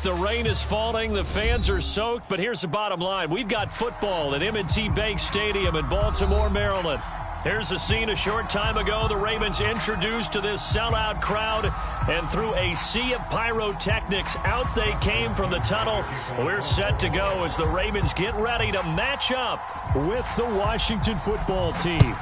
The rain is falling. The fans are soaked. But here's the bottom line. We've got football at M&T Bank Stadium in Baltimore, Maryland. Here's a scene a short time ago. The Ravens introduced to this sellout crowd, and through a sea of pyrotechnics, out they came from the tunnel. We're set to go as the Ravens get ready to match up with the Washington football team.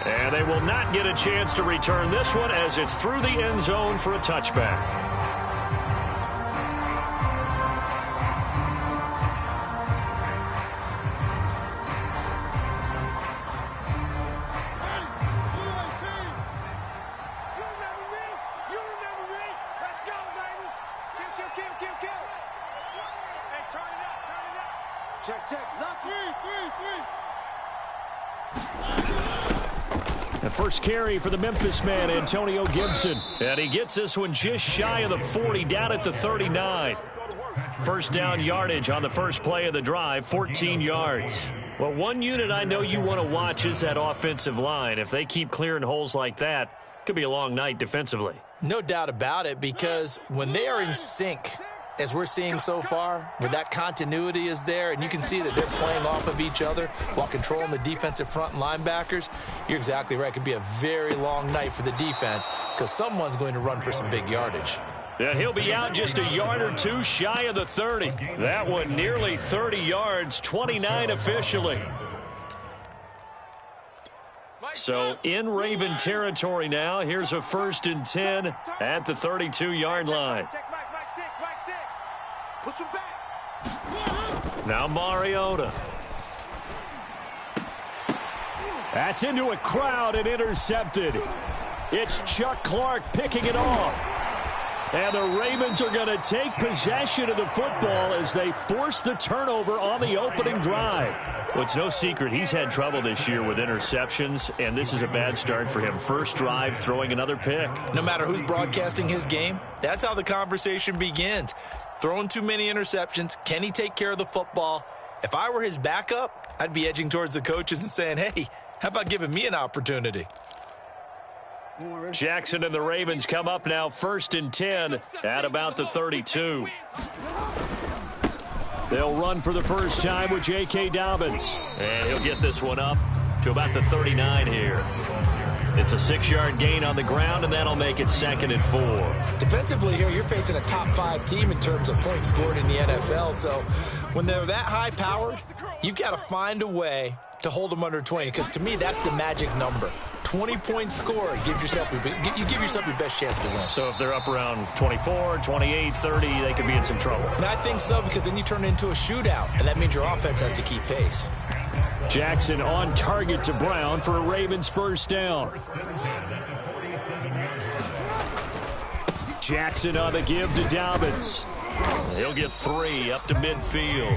And they will not get a chance to return this one as it's through the end zone for a touchback. The first carry for the Memphis man, Antonio Gibson. And he gets this one just shy of the 40, down at the 39. First down yardage on the first play of the drive, 14 yards. Well, one unit I know you want to watch is that offensive line. If they keep clearing holes like that, it could be a long night defensively. No doubt about it, because when they are in sync, as we're seeing so far, where that continuity is there, and you can see that they're playing off of each other while controlling the defensive front and linebackers, you're exactly right. It could be a very long night for the defense because someone's going to run for some big yardage. And he'll be out just a yard or two shy of the 30. That one nearly 30 yards, 29 officially. So in Raven territory now. Here's a 1st and 10 at the 32-yard line. Push him back. Now Mariota. That's into a crowd and intercepted. It's Chuck Clark picking it off. And the Ravens are going to take possession of the football as they force the turnover on the opening drive. Well, it's no secret he's had trouble this year with interceptions, and this is a bad start for him. First drive, throwing another pick. No matter who's broadcasting his game, that's how the conversation begins. Throwing too many interceptions. Can he take care of the football? If I were his backup, I'd be edging towards the coaches and saying, hey, how about giving me an opportunity? Jackson and the Ravens come up now 1st and 10 at about the 32. They'll run for the first time with J.K. Dobbins. And he'll get this one up to about the 39 here. It's a 6-yard gain on the ground, and that'll make it 2nd and 4. Defensively here, you're facing a top-5 team in terms of points scored in the NFL. So when they're that high-powered, you've got to find a way to hold them under 20, because to me, that's the magic number. 20-point score, you give yourself your best chance to win. So if they're up around 24, 28, 30, they could be in some trouble. And I think so, because then you turn it into a shootout, and that means your offense has to keep pace. Jackson on target to Brown for a Ravens first down. Jackson on the give to Dobbins. He'll get 3 up to midfield.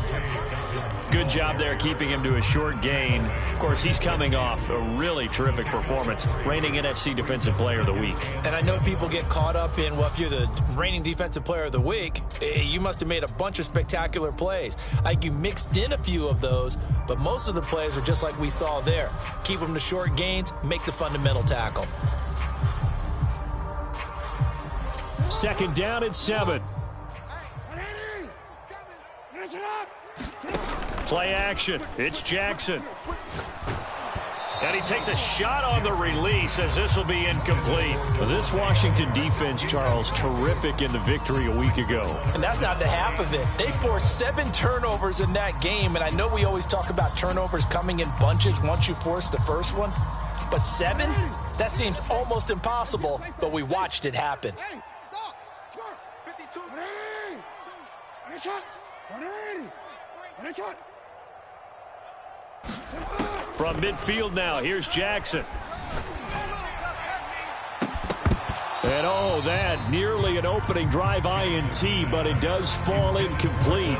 Good job there keeping him to a short gain. Of course, he's coming off a really terrific performance, reigning NFC Defensive Player of the Week. And I know people get caught up in, well, if you're the reigning Defensive Player of the Week, you must have made a bunch of spectacular plays. I think you mixed in a few of those, but most of the plays are just like we saw there. Keep them to short gains, make the fundamental tackle. 2nd down at 7. Play action. It's Jackson. And he takes a shot on the release as this will be incomplete. Well, this Washington defense, Charles, terrific in the victory a week ago. And that's not the half of it. They forced 7 turnovers in that game, and I know we always talk about turnovers coming in bunches once you force the first one. But 7? That seems almost impossible, but we watched it happen. From midfield now, here's Jackson. And oh, that nearly an opening drive INT, but it does fall incomplete.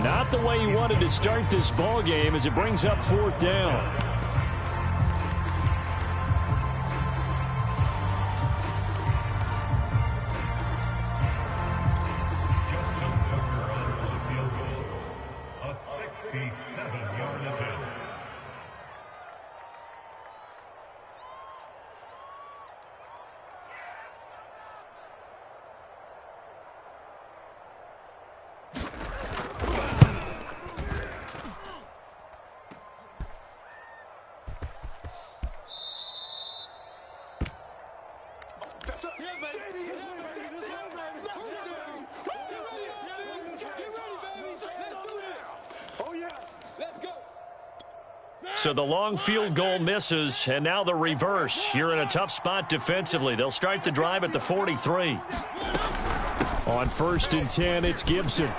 Not the way he wanted to start this ball game as it brings up 4th down. So the long field goal misses, and now the reverse. You're in a tough spot defensively. They'll start the drive at the 43. On 1st and 10, it's Gibson.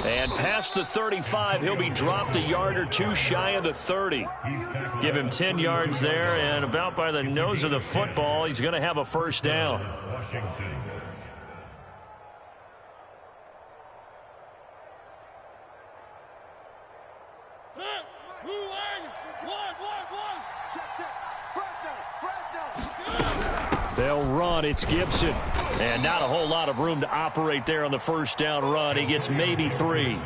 And past the 35, he'll be dropped a yard or two shy of the 30. Give him 10 yards there, and about by the nose of the football, he's going to have a first down. They'll run. It's Gibson. And not a whole lot of room to operate there on the first down run. He gets maybe 3.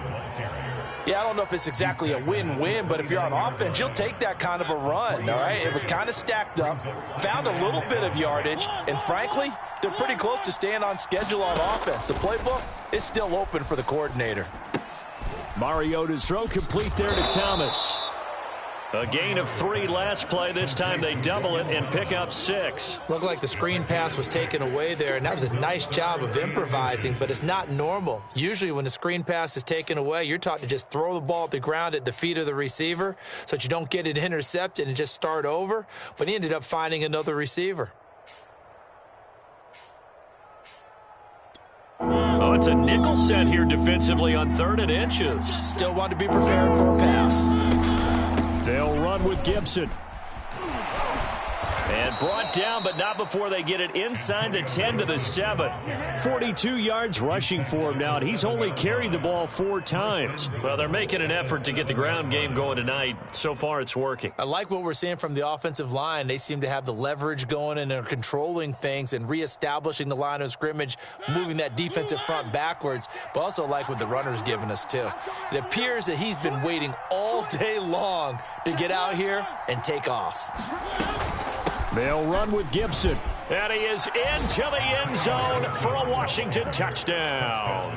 Yeah, I don't know if it's exactly a win-win, but if you're on offense, you'll take that kind of a run, all right? It was kind of stacked up, found a little bit of yardage, and frankly, they're pretty close to staying on schedule on offense. The playbook is still open for the coordinator. Mariota's throw complete there to Thomas. A gain of 3 last play. This time they double it and pick up 6. Looked like the screen pass was taken away there, and that was a nice job of improvising, but it's not normal. Usually when the screen pass is taken away, you're taught to just throw the ball at the ground at the feet of the receiver so that you don't get it intercepted and just start over, but he ended up finding another receiver. Oh, it's a nickel set here defensively on 3rd and inches. Still want to be prepared for a pass. They'll run with Gibson. And brought down, but not before they get it inside the 10 to the 7. 42 yards rushing for him now, and he's only carried the ball 4 times. Well, they're making an effort to get the ground game going tonight. So far, it's working. I like what we're seeing from the offensive line. They seem to have the leverage going, and they're controlling things and reestablishing the line of scrimmage, moving that defensive front backwards, but also like what the runner's giving us, too. It appears that he's been waiting all day long to get out here and take off. They'll run with Gibson. And he is into the end zone for a Washington touchdown.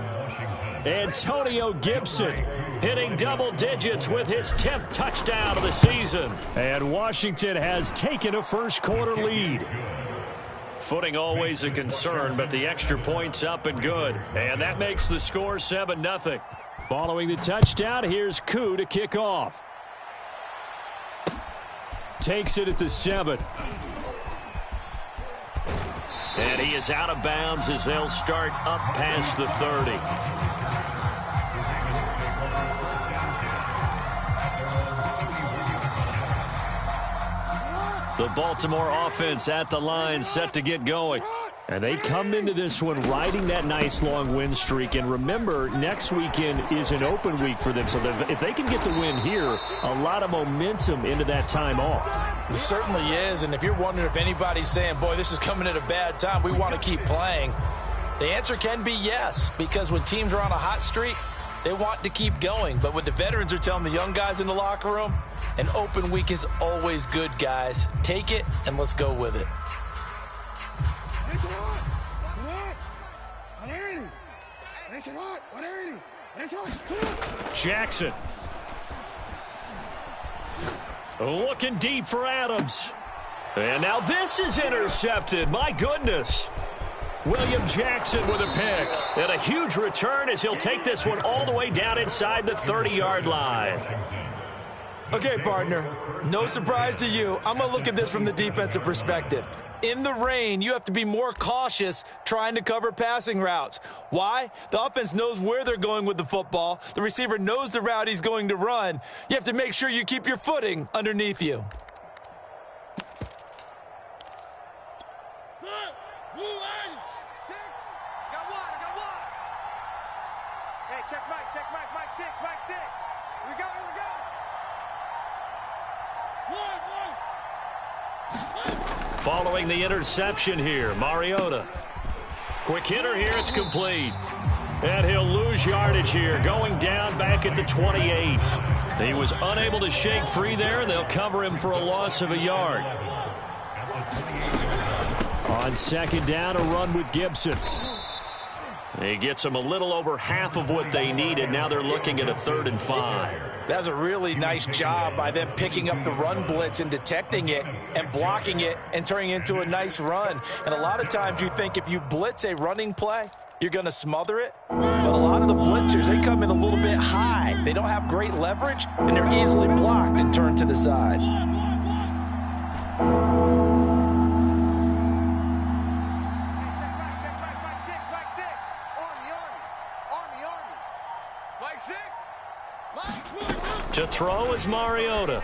Antonio Gibson hitting double digits with his 10th touchdown of the season. And Washington has taken a first-quarter lead. Footing always a concern, but the extra point's up and good. And that makes the score 7-0. Following the touchdown, here's Koo to kick off. Takes it at the 7. And he is out of bounds as they'll start up past the 30. The Baltimore offense at the line, set to get going. And they come into this one riding that nice long win streak. And remember, next weekend is an open week for them. So if they can get the win here, a lot of momentum into that time off. It certainly is. And if you're wondering if anybody's saying, boy, this is coming at a bad time, we want to keep playing, the answer can be yes. Because when teams are on a hot streak, they want to keep going. But what the veterans are telling the young guys in the locker room, an open week is always good, guys. Take it and let's go with it. Jackson. Looking deep for Adams. And now this is intercepted. My goodness. William Jackson with a pick. And a huge return as he'll take this one all the way down inside the 30-yard line. Okay, partner, no surprise to you. I'm going to look at this from the defensive perspective. In the rain, you have to be more cautious trying to cover passing routes. Why? The offense knows where they're going with the football. The receiver knows the route he's going to run. You have to make sure you keep your footing underneath you. Following the interception here, Mariota. Quick hitter here, it's complete. And he'll lose yardage here, going down back at the 28. He was unable to shake free there, and they'll cover him for a loss of a yard. On 2nd down, a run with Gibson. He gets them a little over half of what they needed. Now they're looking at a 3rd and 5. That's a really nice job by them picking up the run blitz and detecting it and blocking it and turning it into a nice run. And a lot of times you think if you blitz a running play, you're going to smother it. But a lot of the blitzers, they come in a little bit high. They don't have great leverage, and they're easily blocked and turned to the side. To throw is Mariota.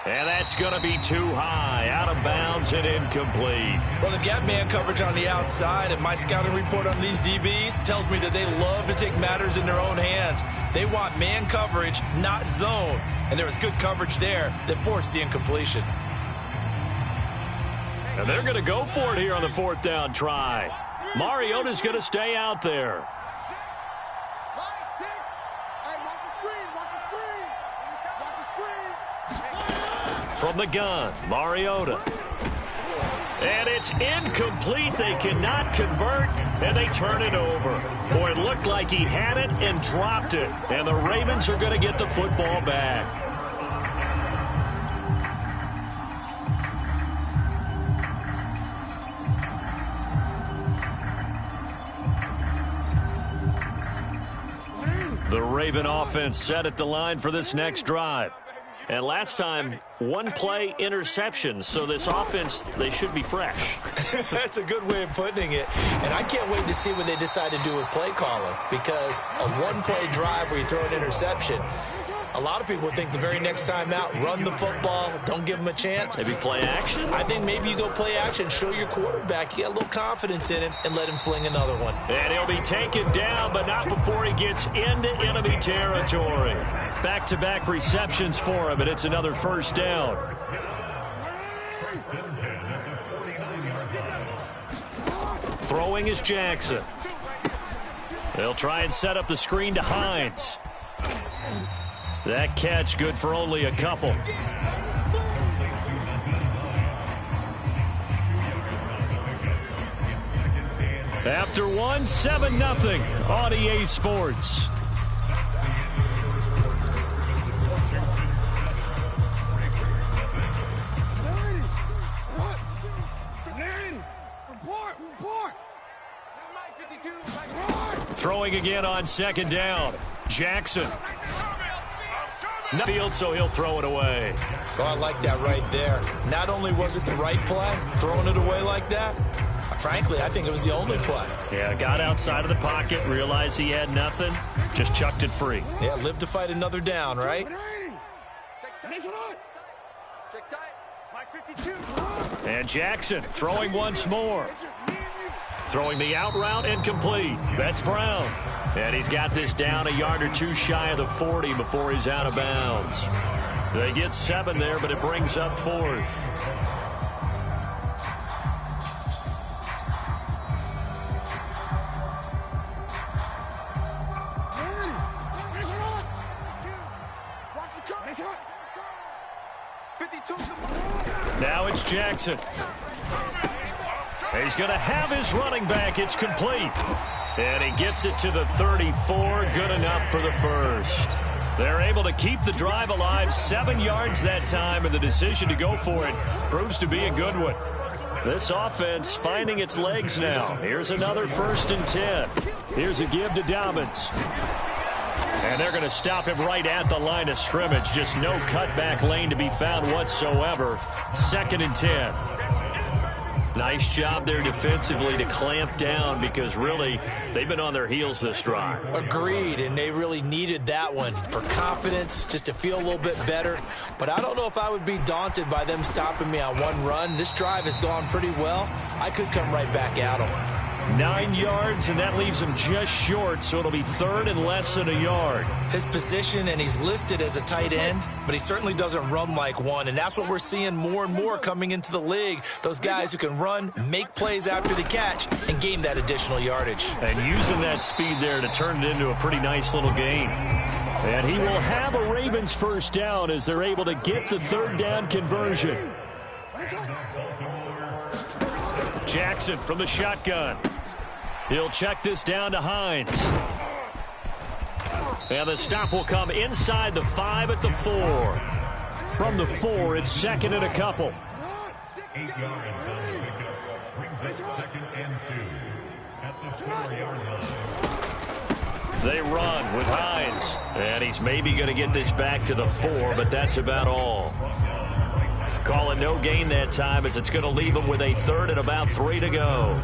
And that's going to be too high, out of bounds and incomplete. Well, they've got man coverage on the outside, and my scouting report on these DBs tells me that they love to take matters in their own hands. They want man coverage, not zone. And there was good coverage there that forced the incompletion. And they're going to go for it here on the 4th down try. Mariota's going to stay out there. From the gun, Mariota. And it's incomplete. They cannot convert, and they turn it over. Boy, it looked like he had it and dropped it. And the Ravens are going to get the football back. The Raven offense set at the line for this next drive. And last time, 1 play interception. So this offense, they should be fresh. That's a good way of putting it. And I can't wait to see what they decide to do with play calling. Because a 1-play drive where you throw an interception, a lot of people think the very next time out, run the football, don't give them a chance. Maybe play action? I think maybe you go play action, show your quarterback, you get a little confidence in him, and let him fling another one. And he'll be taken down, but not before he gets into enemy territory. Back-to-back receptions for him, and it's another 1st down. Throwing is Jackson. They'll try and set up the screen to Hines. That catch good for only a couple. After 1, 7-0 on EA Sports. Throwing again on 2nd down. Jackson. Field, so he'll throw it away. Oh, I like that right there. Not only was it the right play, throwing it away like that, frankly, I think it was the only play. Yeah, got outside of the pocket, realized he had nothing, just chucked it free. Yeah, live to fight another down, right? And Jackson throwing once more. Throwing the out route incomplete. That's Brown. And he's got this down a yard or 2 shy of the 40 before he's out of bounds. They get 7 there, but it brings up 4th. Now it's Jackson. He's going to have his running back. It's complete. And he gets it to the 34. Good enough for the 1st. They're able to keep the drive alive. 7 yards that time, and the decision to go for it proves to be a good one. This offense finding its legs now. Here's another 1st and 10. Here's a give to Dobbins. And they're going to stop him right at the line of scrimmage. Just no cutback lane to be found whatsoever. 2nd and 10. Nice job there defensively to clamp down because really they've been on their heels this drive. Agreed, and they really needed that one for confidence, just to feel a little bit better. But I don't know if I would be daunted by them stopping me on 1 run. This drive has gone pretty well. I could come right back at them. 9 yards, and that leaves him just short, so it'll be 3rd and less than a yard. His position, and he's listed as a tight end, but he certainly doesn't run like one, and that's what we're seeing more and more coming into the league. Those guys who can run, make plays after the catch, and gain that additional yardage. And using that speed there to turn it into a pretty nice little gain. And he will have a Ravens 1st down as they're able to get the 3rd down conversion. Jackson from the shotgun. He'll check this down to Hines. And the stop will come inside the 5 at the 4. From the 4, it's second and a couple. 8 yards on the pickup. Brings us 2nd and 2 at the 4-yard line. They run with Hines. And he's maybe going to get this back to the 4, but that's about all. Calling no gain that time as it's going to leave him with a 3rd and about 3 to go.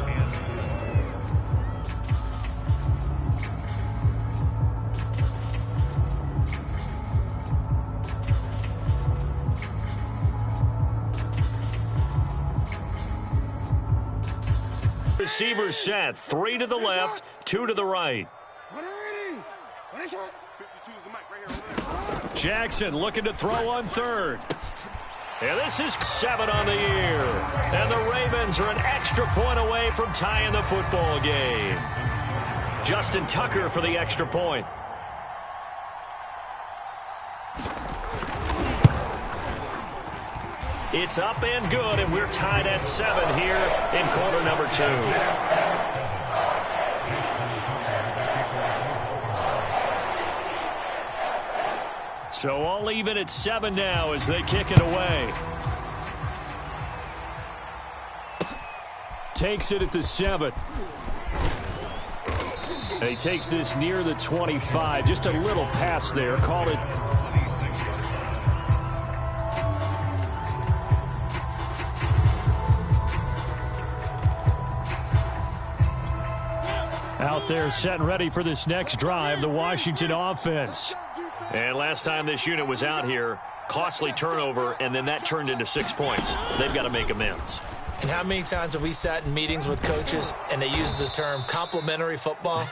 Receivers set. 3 to the left, 2 to the right. Jackson looking to throw on 3rd. And this is 7 on the year. And the Ravens are an extra point away from tying the football game. Justin Tucker for the extra point. It's up and good, and we're tied at 7 here in quarter number 2. So all even at 7 now as they kick it away. Takes it at the 7. And he takes this near the 25. Just a little pass there. Called it. Out there set and ready for this next drive, the Washington offense. And last time this unit was out here, costly turnover, and then that turned into 6 points. They've got to make amends. And how many times have we sat in meetings with coaches and they use the term complementary football?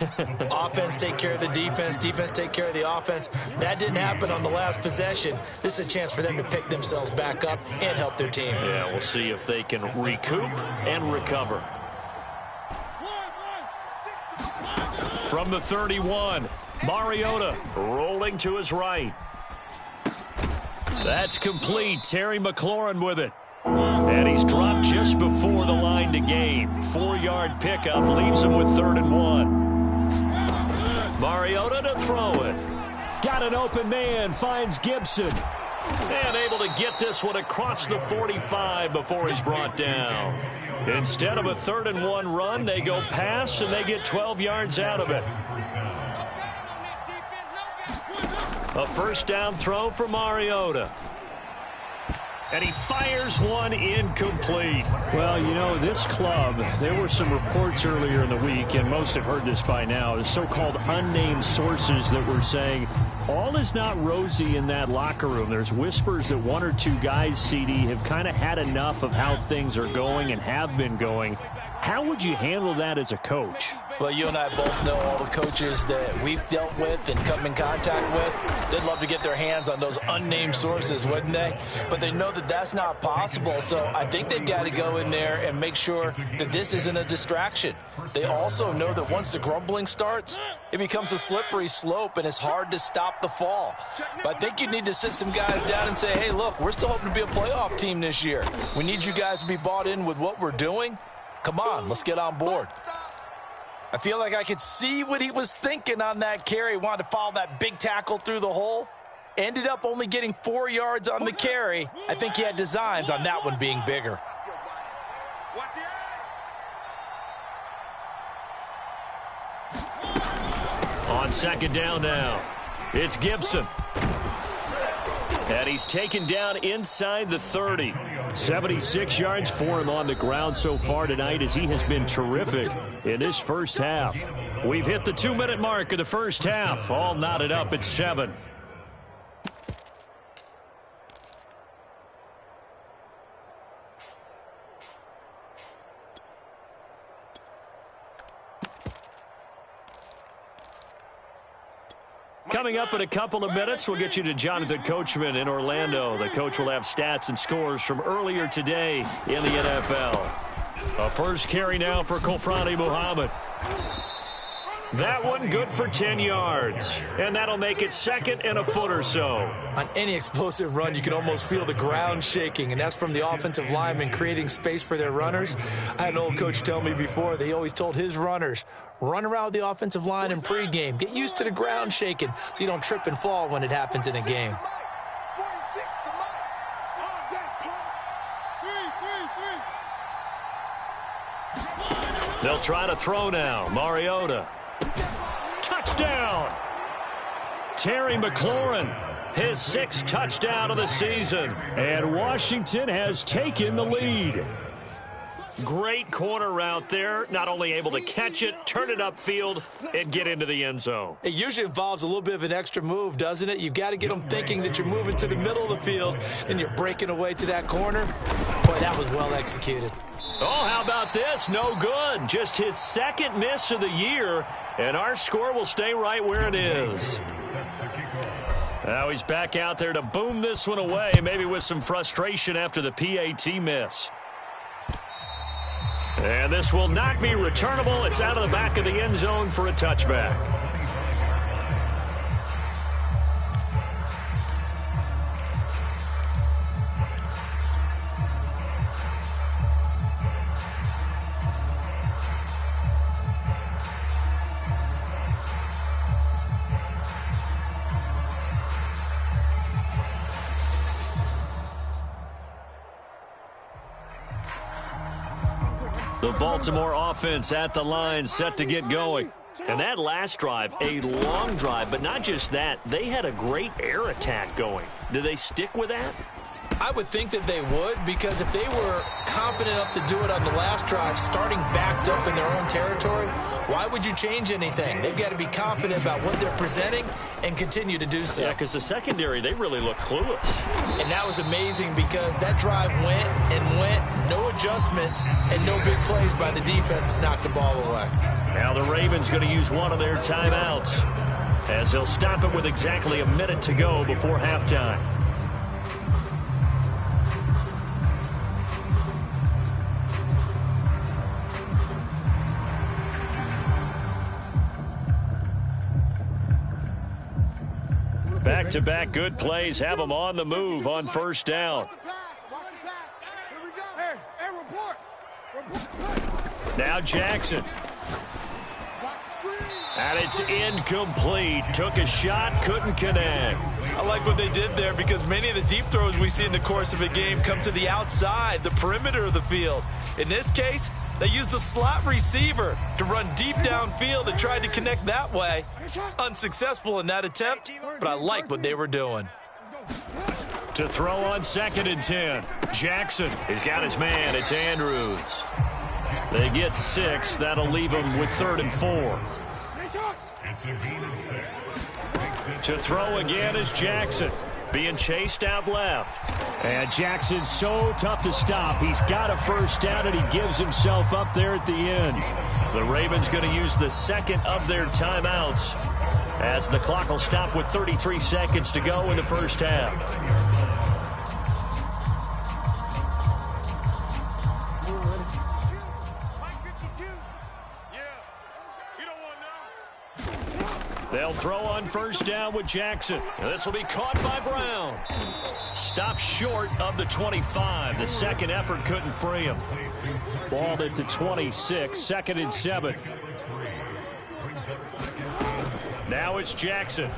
Offense take care of the defense, defense take care of the offense. That didn't happen on the last possession. This is a chance for them to pick themselves back up and help their team. Yeah, we'll see if they can recoup and recover. From the 31, Mariota rolling to his right. That's complete. Terry McLaurin with it. And he's dropped just before the line to gain. 4-yard pickup leaves him with 3rd and 1. Mariota to throw it. Got an open man, finds Gibson. And able to get this one across the 45 before he's brought down. Instead of a 3rd and 1 run, they go pass and they get 12 yards out of it. A first down throw for Mariota. And he fires one incomplete. Well, you know, this club, there were some reports earlier in the week, and most have heard this by now, the so-called unnamed sources that were saying all is not rosy in that locker room. There's whispers that 1 or 2 guys, CD, have kind of had enough of how things are going and have been going. How would you handle that as a coach? Well, you and I both know all the coaches that we've dealt with and come in contact with. They'd love to get their hands on those unnamed sources, wouldn't they? But they know that that's not possible, so I think they've got to go in there and make sure that this isn't a distraction. They also know that once the grumbling starts, it becomes a slippery slope and it's hard to stop the fall. But I think you need to sit some guys down and say, hey, look, we're still hoping to be a playoff team this year. We need you guys to be bought in with what we're doing. Come on, let's get on board. I feel like I could see what he was thinking on that carry. Wanted to follow that big tackle through the hole. Ended up only getting 4 yards on the carry. I think he had designs on that one being bigger. On second down now, it's Gibson. And he's taken down inside the 30. 76 yards for him on the ground so far tonight as he has been terrific in this first half. We've hit the 2-minute mark of the first half. All knotted up at 7. Coming up in a couple of minutes, we'll get you to Jonathan Coachman in Orlando. The coach will have stats and scores from earlier today in the NFL. A first carry now for Kofrani Muhammad. That one good for 10 yards. And that'll make it 2nd and a foot or so. On any explosive run, you can almost feel the ground shaking, and that's from the offensive linemen creating space for their runners. I had an old coach tell me before, they always told his runners, run around with the offensive line in pregame. Get used to the ground shaking so you don't trip and fall when it happens in a game. They'll try to throw now. Mariota. Touchdown! Terry McLaurin, his 6th touchdown of the season. And Washington has taken the lead. Great corner route there. Not only able to catch it, turn it upfield, and get into the end zone. It usually involves a little bit of an extra move, doesn't it? You've got to get them thinking that you're moving to the middle of the field, and you're breaking away to that corner. Boy, that was well executed. Oh, how about this? No good. Just his 2nd miss of the year, and our score will stay right where it is. Now he's back out there to boom this one away, maybe with some frustration after the PAT miss. And this will not be returnable. It's out of the back of the end zone for a touchback. The Baltimore offense at the line, set to get going. And that last drive, a long drive, but not just that. They had a great air attack going. Do they stick with that? I would think that they would, because if they were competent enough to do it on the last drive, starting backed up in their own territory, why would you change anything? They've got to be confident about what they're presenting and continue to do so. Yeah, because the secondary, they really look clueless. And that was amazing because that drive went and went, no adjustments and no big plays by the defense to knock the ball away. Now the Ravens going to use one of their timeouts as they'll stop it with exactly a minute to go before halftime. Back-to-back good plays have them on the move on first down. Now Jackson. And it's incomplete. Took a shot, couldn't connect. I like what they did there because many of the deep throws we see in the course of a game come to the outside, the perimeter of the field. In this case, they used the slot receiver to run deep downfield and tried to connect that way. Unsuccessful in that attempt, but I like what they were doing. To throw on 2nd and 10. Jackson, he's got his man. It's Andrews. They get 6. That'll leave them with 3rd and 4. To throw again is Jackson. Being chased out left. And Jackson's so tough to stop. He's got a first down, and he gives himself up there at the end. The Ravens going to use the 2nd of their timeouts as the clock will stop with 33 seconds to go in the first half. They'll throw on first down with Jackson. This will be caught by Brown. Stopped short of the 25. The second effort couldn't free him. Balled it to 26. 2nd and 7. Now it's Jackson.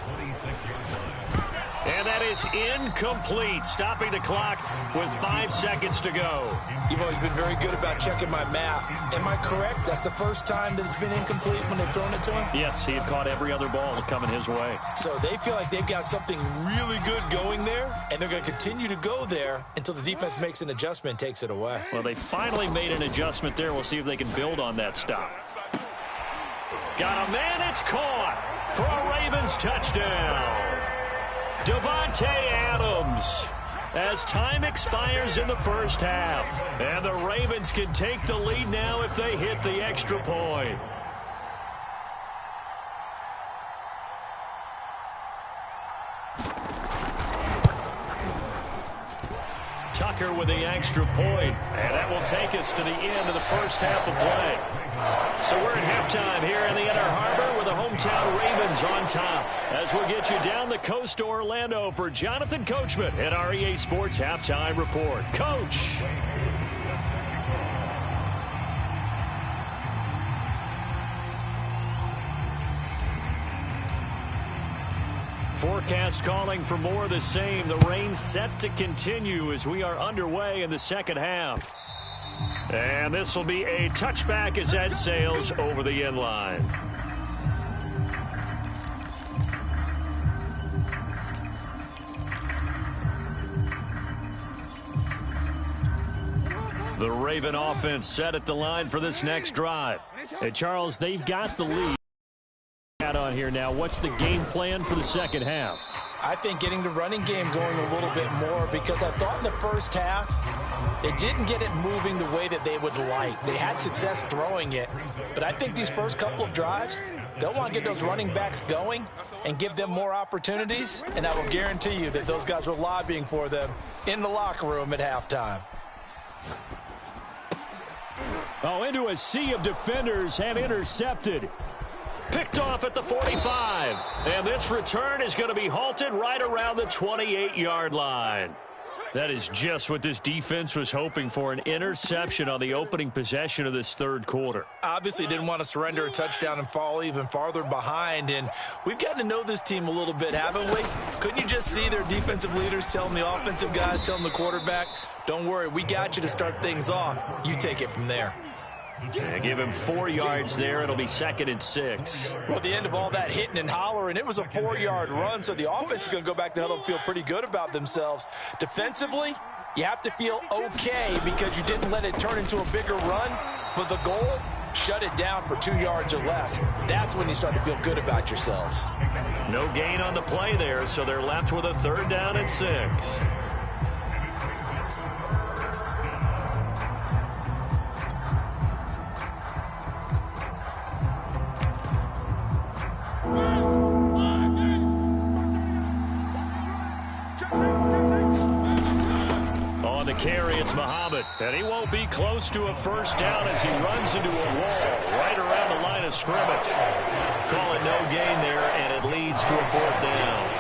And that is incomplete, stopping the clock with 5 seconds to go. You've always been very good about checking my math. Am I correct? That's the first time that it's been incomplete when they've thrown it to him? Yes, he had caught every other ball coming his way. So they feel like they've got something really good going there, and they're going to continue to go there until the defense makes an adjustment and takes it away. Well, they finally made an adjustment there. We'll see if they can build on that stop. Got a man, it's caught for a Ravens touchdown. Davante Adams, as time expires in the first half. And the Ravens can take the lead now if they hit the extra point. Tucker with the extra point. And that will take us to the end of the first half of play. So we're at halftime here in the Inner Harbor with the hometown Ravens on top. As we'll get you down the coast to Orlando for Jonathan Coachman at our EA Sports Halftime Report. Coach. Forecast calling for more of the same. The rain set to continue as we are underway in the second half. And this will be a touchback as Ed sails over the end line. The Raven offense set at the line for this next drive. Hey, Charles, they've got the lead. On here now, what's the game plan for the second half? I think getting the running game going a little bit more, because I thought in the first half they didn't get it moving the way that they would like. They had success throwing it, but I think these first couple of drives, they'll want to get those running backs going and give them more opportunities, and I will guarantee you that those guys were lobbying for them in the locker room at halftime. Oh, into a sea of defenders and intercepted. Picked off at the 45. And this return is going to be halted right around the 28-yard line. That is just what this defense was hoping for, an interception on the opening possession of this third quarter. Obviously didn't want to surrender a touchdown and fall even farther behind, and we've gotten to know this team a little bit, haven't we? Couldn't you just see their defensive leaders telling the offensive guys, telling the quarterback, don't worry, we got you to start things off. You take it from there. Yeah, give him 4 yards there. It'll be 2nd and 6. Well, at the end of all that hitting and hollering, it was a 4-yard run, so the offense is going to go back to huddle and feel pretty good about themselves. Defensively, you have to feel okay because you didn't let it turn into a bigger run, but the goal, shut it down for 2 yards or less. That's when you start to feel good about yourselves. No gain on the play there, so they're left with a 3rd down and 6. On the carry, it's Muhammad, and he won't be close to a first down as he runs into a wall right around the line of scrimmage. Call it no gain there, and it leads to a 4th down.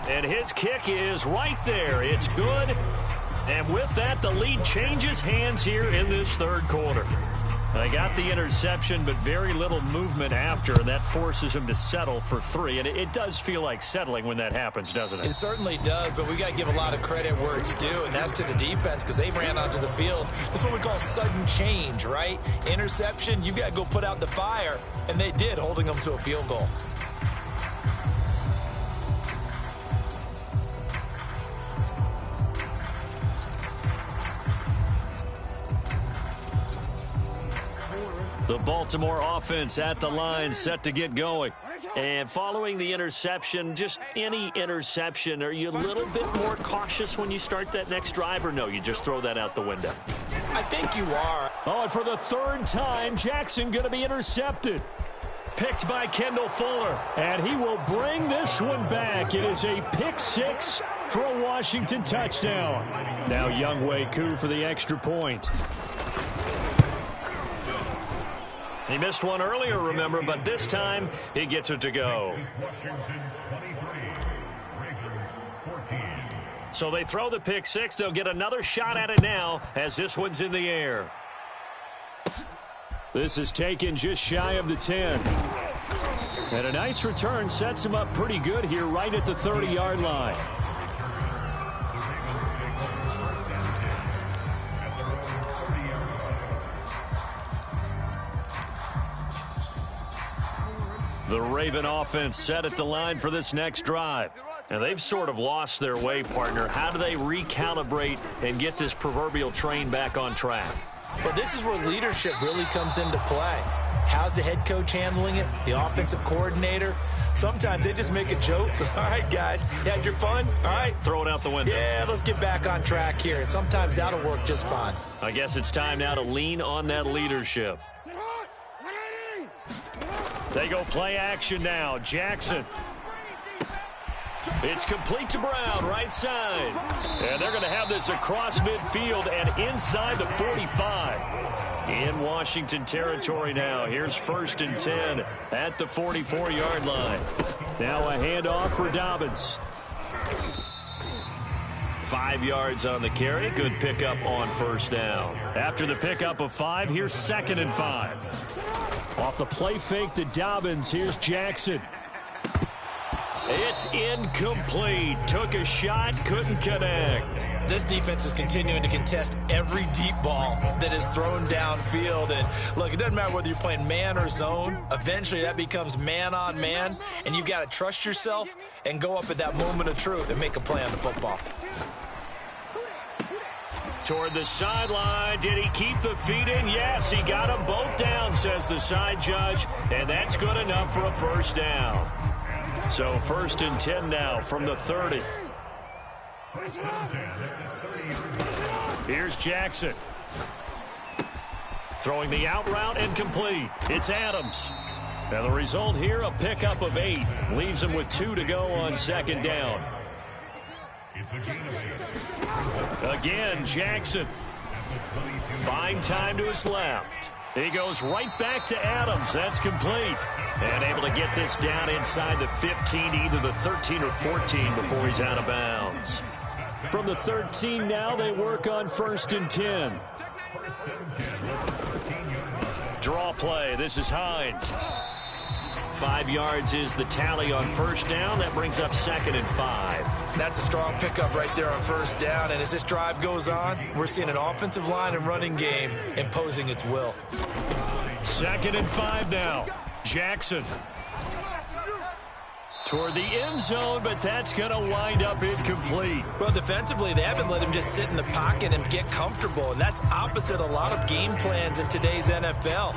And his kick is right there. It's good. And with that, the lead changes hands here in this third quarter. They got the interception, but very little movement after, and that forces him to settle for 3. And it does feel like settling when that happens, doesn't it? It certainly does, but we got to give a lot of credit where it's due, and that's to the defense because they ran onto the field. This is what we call sudden change, right? Interception, you got to go put out the fire, and they did, holding them to a field goal. The Baltimore offense at the line, set to get going. And following the interception, just any interception, are you a little bit more cautious when you start that next drive, or no, you just throw that out the window? I think you are. Oh, and for the 3rd time, Jackson going to be intercepted. Picked by Kendall Fuller, and he will bring this one back. It is a pick 6 for a Washington touchdown. Now Younghoe Koo for the extra point. He missed one earlier, remember, but this time he gets it to go. So they throw the pick 6. They'll get another shot at it now as this one's in the air. This is taken just shy of the 10. And a nice return sets him up pretty good here right at the 30-yard line. The Raven offense set at the line for this next drive. And they've sort of lost their way, partner. How do they recalibrate and get this proverbial train back on track? Well, this is where leadership really comes into play. How's the head coach handling it? The offensive coordinator? Sometimes they just make a joke. All right, guys, you had your fun? All right. Throw it out the window. Yeah, let's get back on track here. And sometimes that'll work just fine. I guess it's time now to lean on that leadership. They go play action now. Jackson. It's complete to Brown, right side. And they're going to have this across midfield and inside the 45. In Washington territory now. Here's 1st and 10 at the 44-yard line. Now a handoff for Dobbins. 5 yards on the carry. Good pickup on 1st down. After the pickup of 5, here's 2nd and 5. Off the play fake to Dobbins, here's Jackson. It's incomplete. Took a shot, couldn't connect. This defense is continuing to contest every deep ball that is thrown downfield. And look, it doesn't matter whether you're playing man or zone. Eventually that becomes man on man, and you've got to trust yourself and go up at that moment of truth and make a play on the football. Toward the sideline. Did he keep the feet in? Yes, he got them both down, says the side judge. And that's good enough for a 1st down. So 1st and 10 now from the 30. Here's Jackson. Throwing the out route and complete. It's Adams. And the result here, a pickup of 8. Leaves him with 2 to go on 2nd down. Again, Jackson. Buying time to his left. He goes right back to Adams. That's complete. And able to get this down inside the 15, either the 13 or 14 before he's out of bounds. From the 13 now, they work on 1st and 10. Draw play. This is Hines. 5 yards is the tally on 1st down. That brings up 2nd and 5. That's a strong pickup right there on 1st down. And as this drive goes on, we're seeing an offensive line and running game imposing its will. 2nd and 5 now. Jackson. Toward the end zone, but that's going to wind up incomplete. Well, defensively, they haven't let him just sit in the pocket and get comfortable, and that's opposite a lot of game plans in today's NFL.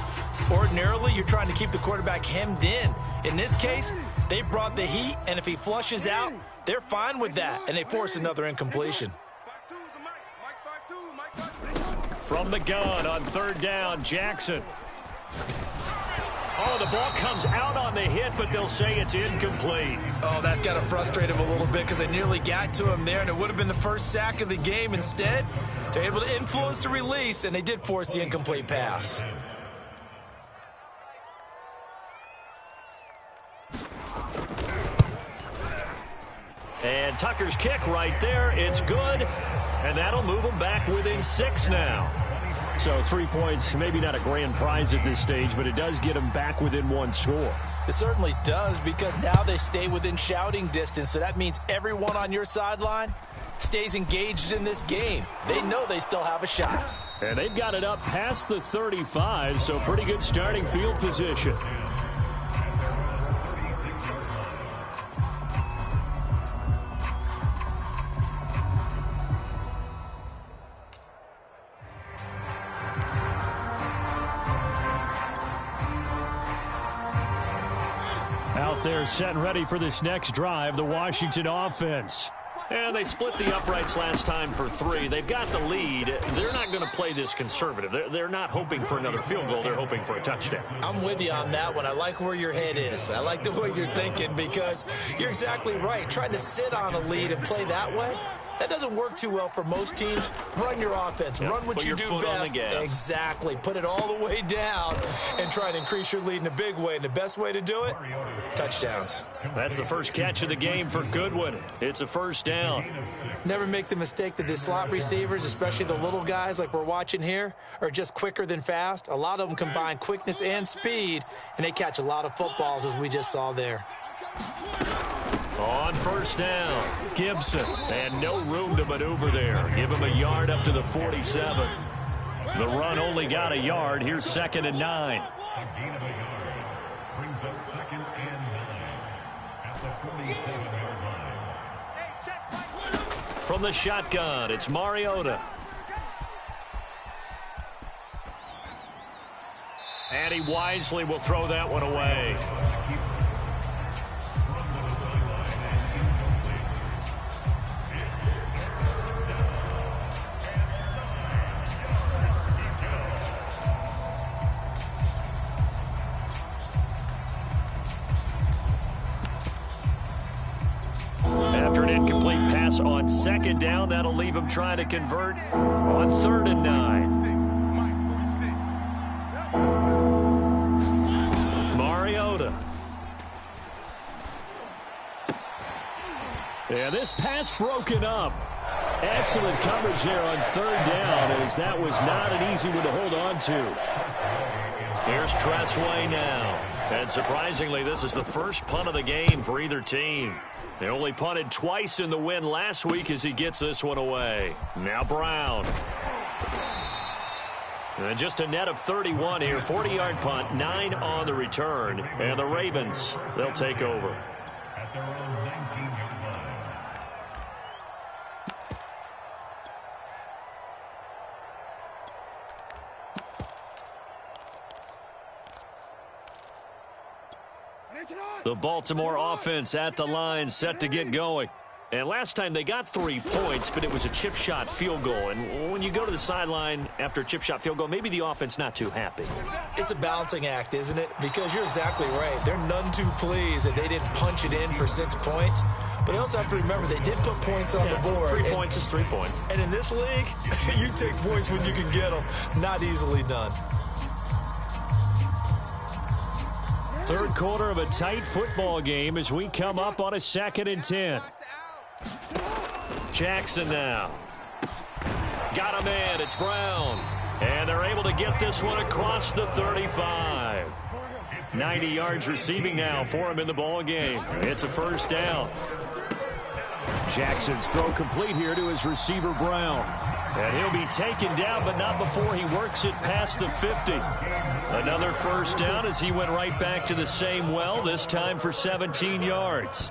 Ordinarily, you're trying to keep the quarterback hemmed in. In this case, they brought the heat, and if he flushes out, they're fine with that, and they force another incompletion. From the gun on 3rd down, Jackson. Oh, the ball comes out on the hit, but they'll say it's incomplete. Oh, that's got to frustrate him a little bit because they nearly got to him there, and it would have been the first sack of the game. Instead, they're able to influence the release, and they did force the incomplete pass. And Tucker's kick right there. It's good, and that'll move them back within 6 now. So 3 points, maybe not a grand prize at this stage, but it does get them back within 1 score. It certainly does, because now they stay within shouting distance, so that means everyone on your sideline stays engaged in this game. They know they still have a shot. And they've got it up past the 35, so pretty good starting field position. Out there set and ready for this next drive, the Washington offense. And they split the uprights last time for 3. They've got the lead. They're not going to play this conservative. They're not hoping for another field goal. They're hoping for a touchdown. I'm with you on that one. I like where your head is. I like the way you're thinking, because you're exactly right. Trying to sit on a lead and play that way, that doesn't work too well for most teams. Run your offense. Run what you do best. Exactly. Put it all the way down and try to increase your lead in a big way. And the best way to do it, touchdowns. That's the first catch of the game for Goodwin. It's a 1st down. Never make the mistake that the slot receivers, especially the little guys like we're watching here, are just quicker than fast. A lot of them combine quickness and speed, and they catch a lot of footballs, as we just saw there. On 1st down, Gibson, and no room to maneuver there. Give him a yard up to the 47. The run only got a yard. Here's 2nd and 9. A gain of a yard brings up 2nd and 9 at the 47-yard line. From the shotgun, it's Mariota. And he wisely will throw that one away. an incomplete pass on 2nd down. That'll leave him trying to convert on 3rd and 9. Mariota. Yeah, this pass broken up. Excellent coverage there on 3rd down, as that was not an easy one to hold on to. Here's Tressway now. And surprisingly, this is the first punt of the game for either team. They only punted twice in the win last week as he gets this one away. Now Brown. And just a net of 31 here. 40-yard punt, 9 on the return. And the Ravens, they'll take over. At their own 19-yard line. The Baltimore offense at the line, set to get going. And last time they got 3 points, but it was a chip shot field goal. And when you go to the sideline after a chip shot field goal, maybe the offense not too happy. It's a balancing act, isn't it? Because you're exactly right. They're none too pleased that they didn't punch it in for 6 points. But you also have to remember they did put points on the board. 3 points is 3 points. And in this league, you take points when you can get them. Not easily done. Third quarter of a tight football game as we come up on a 2nd and 10. Jackson now. Got a man. It's Brown. And they're able to get this one across the 35. 90 yards receiving now for him in the ball game. It's a 1st down. Jackson's throw complete here to his receiver Brown. And he'll be taken down, but not before he works it past the 50. Another 1st down as he went right back to the same well, this time for 17 yards.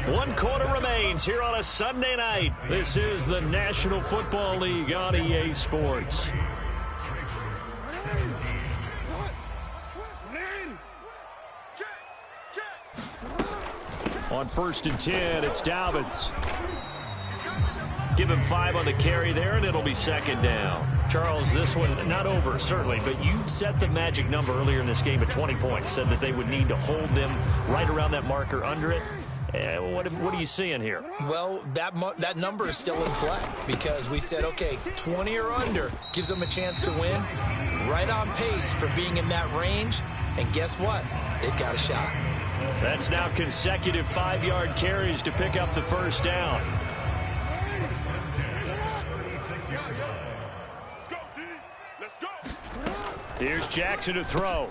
1 quarter remains here on a Sunday night. This is the National Football League on EA Sports. On 1st and 10, it's Dobbins. Give him 5 on the carry there, and it'll be 2nd down. Charles, this one not over, certainly, but you set the magic number earlier in this game at 20 points, said that they would need to hold them right around that marker under it. What are you seeing here? Well, that number is still in play because we said, okay, 20 or under gives them a chance to win. Right on pace for being in that range, and guess what? They've got a shot. That's now consecutive 5-yard carries to pick up the 1st down. Here's Jackson to throw.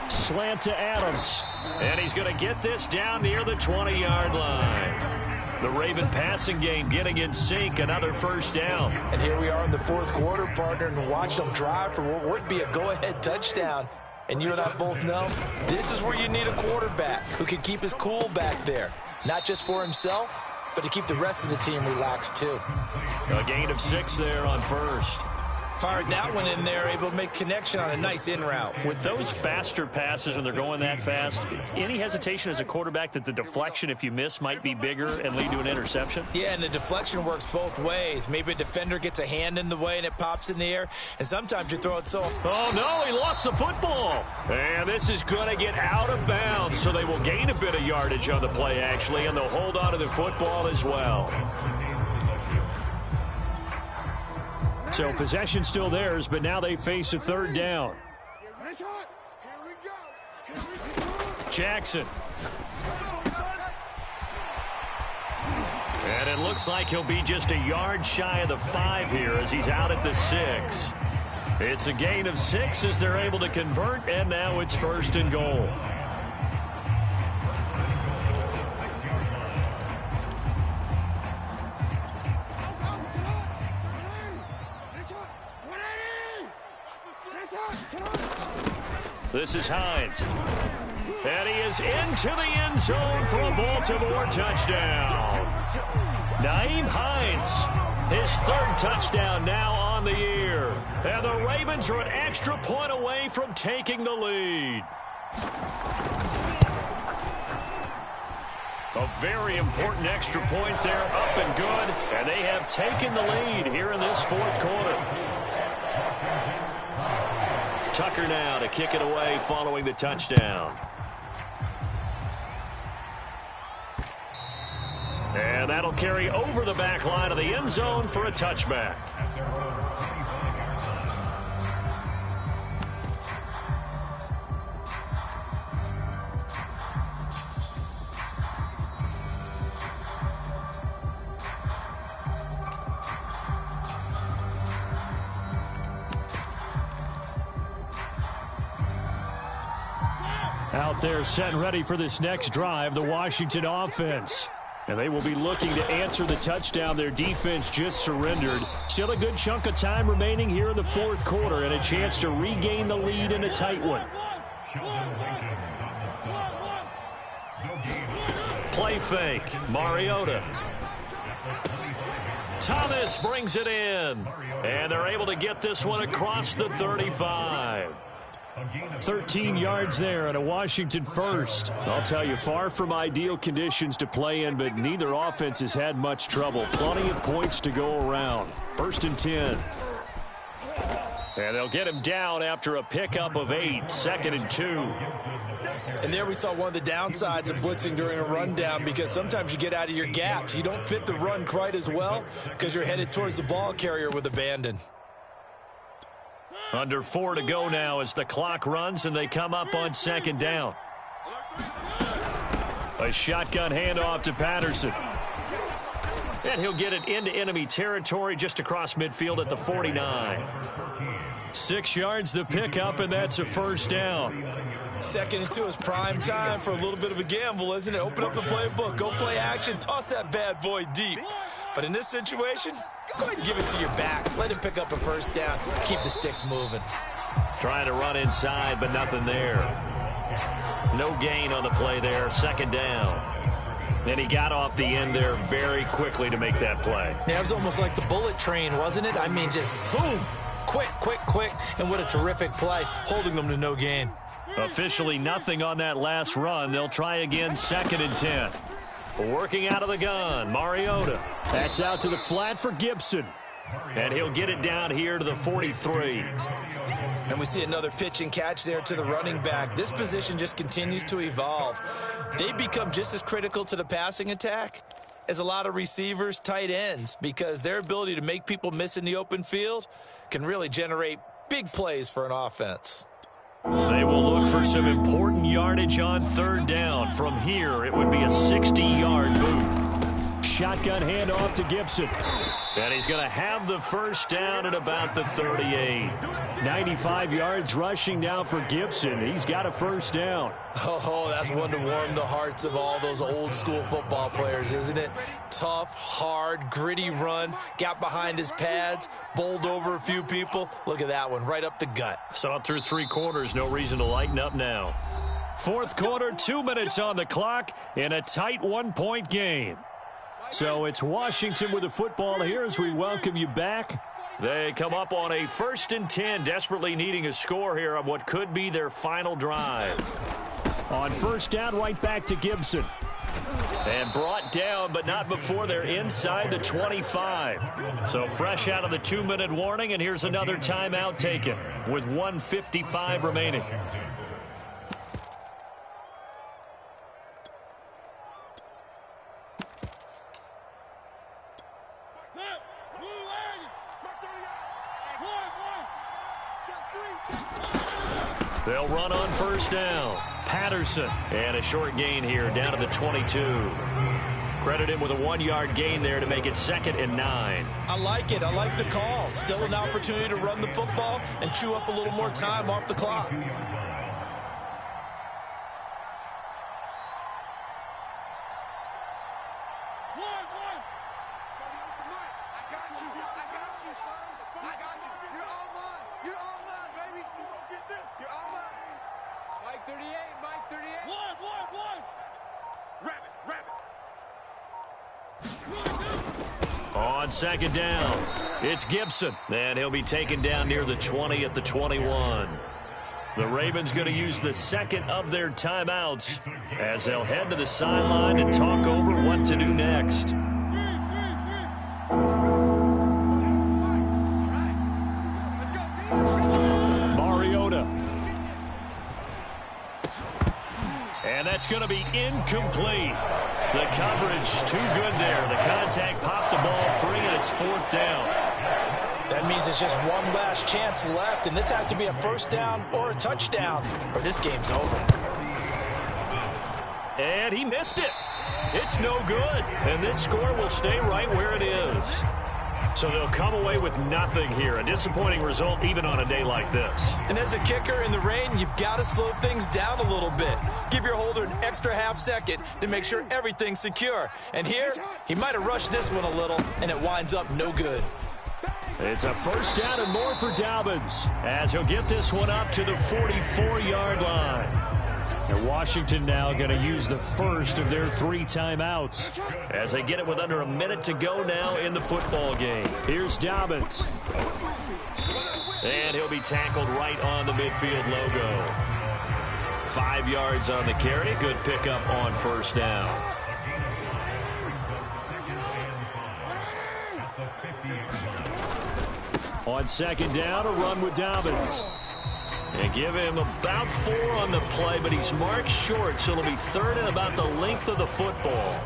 Slant to Adams. And he's going to get this down near the 20-yard line. The Raven passing game getting in sync. Another 1st down. And here we are in the 4th quarter, partner, and watch them drive for what would be a go-ahead touchdown. And you and I both know this is where you need a quarterback who can keep his cool back there. Not just for himself, but to keep the rest of the team relaxed too. A gain of 6 there on 1st. Fired that one in there, able to make connection on a nice in route. With those faster passes and they're going that fast, any hesitation as a quarterback that the deflection, if you miss, might be bigger and lead to an interception? Yeah, and the deflection works both ways. Maybe a defender gets a hand in the way and it pops in the air, and sometimes you throw it so... Oh, no, he lost the football. And this is going to get out of bounds, so they will gain a bit of yardage on the play, actually, and they'll hold on to the football as well. So possession still theirs, but now they face a 3rd down. Jackson. And it looks like he'll be just a yard shy of the 5 here as he's out at the 6. It's a gain of 6 as they're able to convert, and now it's 1st and goal. This is Hines. And he is into the end zone for a Baltimore touchdown. Nyheim Hines, his 3rd touchdown now on the year. And the Ravens are an extra point away from taking the lead. A very important extra point there, up and good. And they have taken the lead here in this 4th quarter. Tucker now to kick it away following the touchdown. And that'll carry over the back line of the end zone for a touchback. Out there set and ready for this next drive, the Washington offense. And they will be looking to answer the touchdown their defense just surrendered. Still a good chunk of time remaining here in the fourth quarter and a chance to regain the lead in a tight one. Play fake. Mariota. Thomas brings it in. And they're able to get this one across the 35. 13 yards there and a Washington first. I'll tell you, far from ideal conditions to play in, but neither offense has had much trouble. Plenty of points to go around. 1st and 10. And they'll get him down after a pickup of 8. 2nd and 2. And there we saw one of the downsides of blitzing during a rundown, because sometimes you get out of your gaps. You don't fit the run quite as well because you're headed towards the ball carrier with abandon. Under 4 to go now as the clock runs and they come up on 2nd down. A shotgun handoff to Patterson. And he'll get it into enemy territory just across midfield at the 49. 6 yards the pickup, and that's a 1st down. 2nd and 2 is prime time for a little bit of a gamble, isn't it? Open up the playbook, go play action, toss that bad boy deep. But in this situation, go ahead and give it to your back. Let him pick up a 1st down. Keep the sticks moving. Trying to run inside, but nothing there. No gain on the play there. 2nd down. And he got off the end there very quickly to make that play. Yeah, it was almost like the bullet train, wasn't it? I mean, just zoom. Quick, quick, quick. And what a terrific play, holding them to no gain. Officially nothing on that last run. They'll try again, 2nd and 10. Working out of the gun, Mariota. That's out to the flat for Gibson. And he'll get it down here to the 43. And we see another pitch and catch there to the running back. This position just continues to evolve. They become just as critical to the passing attack as a lot of receivers, tight ends, because their ability to make people miss in the open field can really generate big plays for an offense. They will look for some important yardage on 3rd down. From here, it would be a 60-yard move. Shotgun handoff to Gibson. And he's going to have the 1st down at about the 38. 95 yards rushing now for Gibson. He's got a 1st down. Oh, that's one to warm the hearts of all those old school football players, isn't it? Tough, hard, gritty run. Got behind his pads, bowled over a few people. Look at that one, right up the gut. Saw through 3 quarters. No reason to lighten up now. 4th quarter, 2 minutes on the clock in a tight 1-point game. So it's Washington with the football here as we welcome you back. They come up on a 1st and 10, desperately needing a score here on what could be their final drive. On 1st down, right back to Gibson. And brought down, but not before they're inside the 25. So fresh out of the 2-minute warning, and here's another timeout taken with 1:55 remaining. They'll run on 1st down. Patterson. And a short gain here down to the 22. Credit him with a 1-yard gain there to make it 2nd and 9. I like it. I like the call. Still an opportunity to run the football and chew up a little more time off the clock. On 2nd down, it's Gibson. And he'll be taken down near the 20 at the 21. The Ravens going to use the 2nd of their timeouts as they'll head to the sideline and talk over what to do next. Mariota. And that's going to be incomplete. The coverage too good there. The contact popped the ball free, and it's 4th down. That means it's just one last chance left, and this has to be a first down or a touchdown, or this game's over. And he missed it. It's no good, and this score will stay right where it is. So they'll come away with nothing here. A disappointing result even on a day like this. And as a kicker in the rain, you've got to slow things down a little bit. Give your holder an extra half second to make sure everything's secure. And here, he might have rushed this one a little, and it winds up no good. It's a first down and more for Dobbins, as he'll get this one up to the 44-yard line. And Washington now going to use the first of their 3 timeouts as they get it with under a minute to go now in the football game. Here's Dobbins. And he'll be tackled right on the midfield logo. 5 yards on the carry. Good pickup on first down. On second down, a run with Dobbins. And give him about 4 on the play, but he's marked short, so it'll be 3rd and about the length of the football.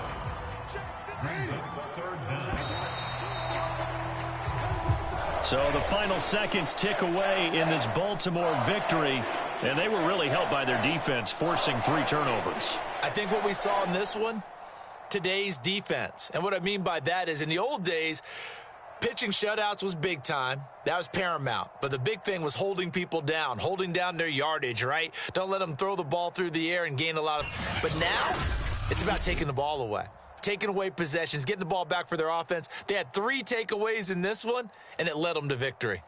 So the final seconds tick away in this Baltimore victory, and they were really helped by their defense, forcing 3 turnovers. I think what we saw in this one, today's defense. And what I mean by that is in the old days, pitching shutouts was big time. That was paramount. But the big thing was holding people down, holding down their yardage, right? Don't let them throw the ball through the air and gain a lot of... But now, it's about taking the ball away. Taking away possessions, getting the ball back for their offense. They had 3 takeaways in this one, and it led them to victory.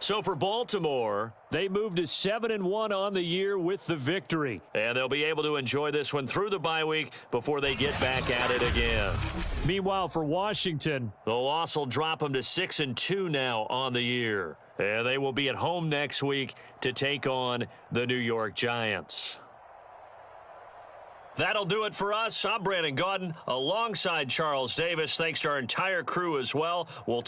So for Baltimore, they moved to 7-1 on the year with the victory. And they'll be able to enjoy this one through the bye week before they get back at it again. Meanwhile, for Washington, the loss will drop them to 6-2 now on the year. And they will be at home next week to take on the New York Giants. That'll do it for us. I'm Brandon Gaudin alongside Charles Davis. Thanks to our entire crew as well. We'll